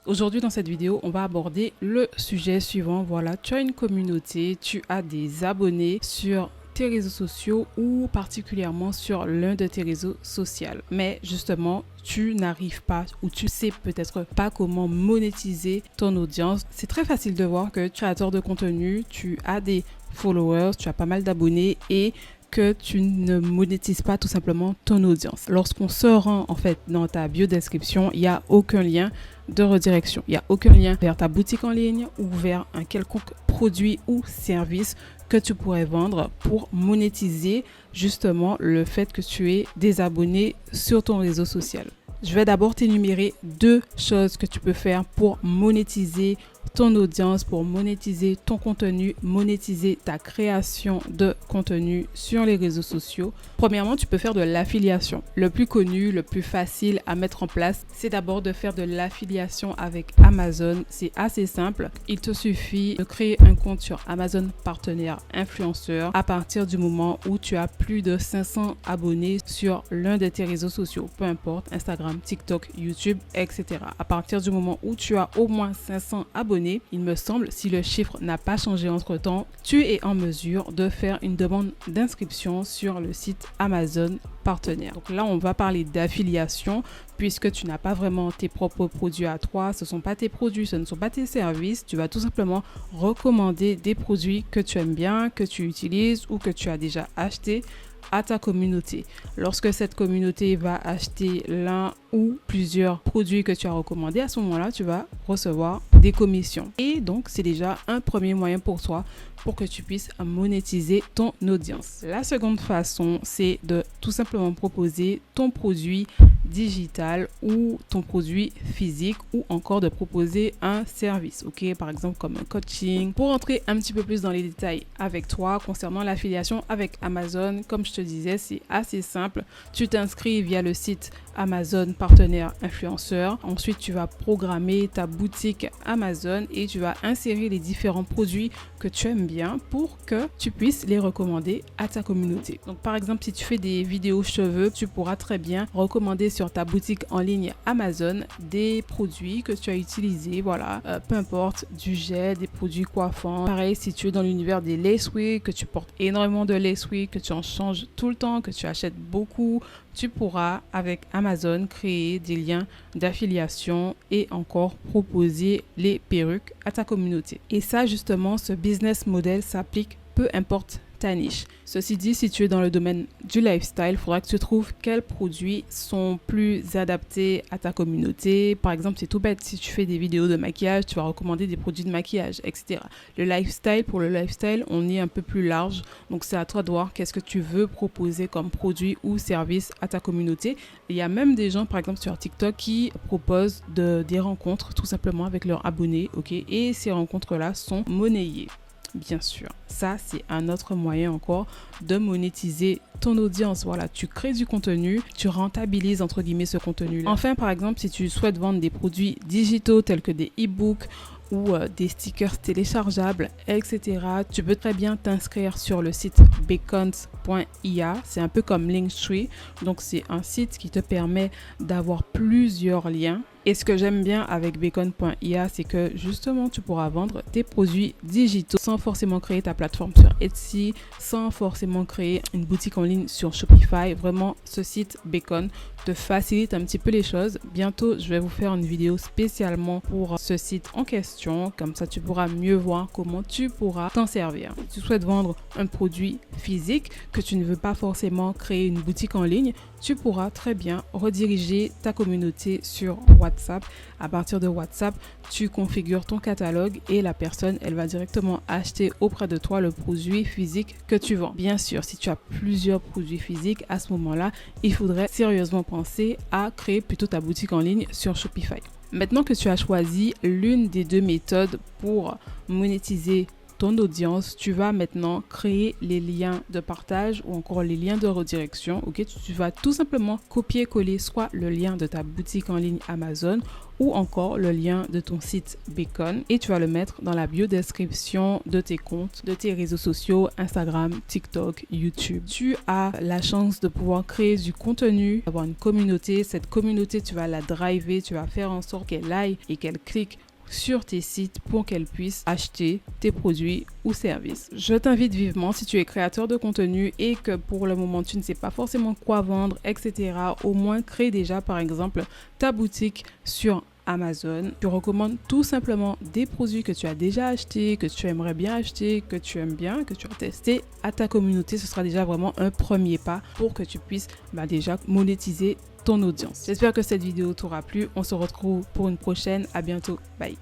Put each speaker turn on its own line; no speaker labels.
Aujourd'hui, dans cette vidéo, on va aborder le sujet suivant. Voilà, tu as une communauté, tu as des abonnés sur tes réseaux sociaux ou particulièrement sur l'un de tes réseaux sociaux. Mais justement, tu n'arrives pas ou tu sais peut-être pas comment monétiser ton audience. C'est très facile de voir que créateur de contenu, tu as des followers, tu as pas mal d'abonnés et que tu ne monétises pas tout simplement ton audience. Lorsqu'on se rend en fait dans ta bio description, il n'y a aucun lien de redirection. Il n'y a aucun lien vers ta boutique en ligne ou vers un quelconque produit ou service que tu pourrais vendre pour monétiser justement le fait que tu aies des abonnés sur ton réseau social. Je vais d'abord t'énumérer 2 choses que tu peux faire pour monétiser ton audience, pour monétiser ton contenu, monétiser ta création de contenu sur les réseaux sociaux. Premièrement, tu peux faire de l'affiliation. Le plus connu, le plus facile à mettre en place, c'est d'abord de faire de l'affiliation avec Amazon. C'est assez simple. Il te suffit de créer un compte sur Amazon partenaire influenceur à partir du moment où tu as plus de 500 abonnés sur l'un de tes réseaux sociaux, peu importe, Instagram, TikTok, YouTube, etc. À partir du moment où tu as au moins 500 abonnés, il me semble, si le chiffre n'a pas changé entre-temps, tu es en mesure de faire une demande d'inscription sur le site Amazon partenaire. Donc là, on va parler d'affiliation puisque tu n'as pas vraiment tes propres produits à toi, ce ne sont pas tes produits, ce ne sont pas tes services. Tu vas tout simplement recommander des produits que tu aimes bien, que tu utilises ou que tu as déjà acheté à ta communauté. Lorsque cette communauté va acheter l'un ou plusieurs produits que tu as recommandés, à ce moment-là, tu vas recevoir des commissions. Et donc, c'est déjà un premier moyen pour toi pour que tu puisses monétiser ton audience. La seconde façon, c'est de tout simplement proposer ton produit digital ou ton produit physique ou encore de proposer un service, ok, par exemple comme un coaching. Pour entrer un petit peu plus dans les détails avec toi concernant l'affiliation avec Amazon, comme je te disais, c'est assez simple. Tu t'inscris via le site Amazon partenaire influenceur. Ensuite, tu vas programmer ta boutique Amazon et tu vas insérer les différents produits que tu aimes bien pour que tu puisses les recommander à ta communauté. Donc, par exemple, si tu fais des vidéos cheveux, tu pourras très bien recommander sur ta boutique en ligne Amazon des produits que tu as utilisés, voilà, peu importe, du gel, des produits coiffants. Pareil, si tu es dans l'univers des lace wigs, que tu portes énormément de lace wigs, que tu en changes tout le temps, que tu achètes beaucoup, tu pourras avec Amazon créer des liens d'affiliation et encore proposer les perruques à ta communauté. Et ça, justement, ce business model s'applique peu importe ta niche. Ceci dit, si tu es dans le domaine du lifestyle, il faudra que tu trouves quels produits sont plus adaptés à ta communauté. Par exemple, c'est tout bête, si tu fais des vidéos de maquillage, tu vas recommander des produits de maquillage, etc. Le lifestyle, pour le lifestyle, on est un peu plus large. Donc, c'est à toi de voir qu'est-ce que tu veux proposer comme produit ou service à ta communauté. Il y a même des gens, par exemple, sur TikTok qui proposent des rencontres tout simplement avec leurs abonnés, ok? Et ces rencontres-là sont monnayées. Bien sûr, ça c'est un autre moyen encore de monétiser ton audience. Voilà, tu crées du contenu, tu rentabilises entre guillemets ce contenu-là. Enfin, par exemple, si tu souhaites vendre des produits digitaux tels que des e-books ou des stickers téléchargeables, etc., tu peux très bien t'inscrire sur le site beacons.ia. C'est un peu comme Linktree. Donc, c'est un site qui te permet d'avoir plusieurs liens. Et ce que j'aime bien avec beacon.ia, c'est que justement, tu pourras vendre tes produits digitaux sans forcément créer ta plateforme sur Etsy, sans forcément créer une boutique en ligne sur Shopify. Vraiment, ce site Beacon te facilite un petit peu les choses. Bientôt, je vais vous faire une vidéo spécialement pour ce site en question. Comme ça, tu pourras mieux voir comment tu pourras t'en servir. Si tu souhaites vendre un produit physique, que tu ne veux pas forcément créer une boutique en ligne, tu pourras très bien rediriger ta communauté sur WhatsApp. À partir de WhatsApp, tu configures ton catalogue et la personne, elle va directement acheter auprès de toi le produit physique que tu vends. Bien sûr, si tu as plusieurs produits physiques, à ce moment-là, il faudrait sérieusement penser à créer plutôt ta boutique en ligne sur Shopify. Maintenant que tu as choisi l'une des 2 méthodes pour monétiser ton audience, tu vas maintenant créer les liens de partage ou encore les liens de redirection. Ok, tu vas tout simplement copier-coller soit le lien de ta boutique en ligne Amazon ou encore le lien de ton site Beacon et tu vas le mettre dans la bio-description de tes comptes, de tes réseaux sociaux, Instagram, TikTok, YouTube. Tu as la chance de pouvoir créer du contenu, d'avoir une communauté. Cette communauté, tu vas la driver, tu vas faire en sorte qu'elle aille et qu'elle clique sur tes sites pour qu'elle puisse acheter tes produits ou services. Je t'invite vivement, si tu es créateur de contenu et que pour le moment tu ne sais pas forcément quoi vendre, etc., au moins crée déjà par exemple ta boutique sur Amazon. Je recommande tout simplement des produits que tu as déjà achetés, que tu aimerais bien acheter, que tu aimes bien, que tu as testé à ta communauté. Ce sera déjà vraiment un premier pas pour que tu puisses déjà monétiser ton audience. J'espère que cette vidéo t'aura plu. On se retrouve pour une prochaine. À bientôt. Bye.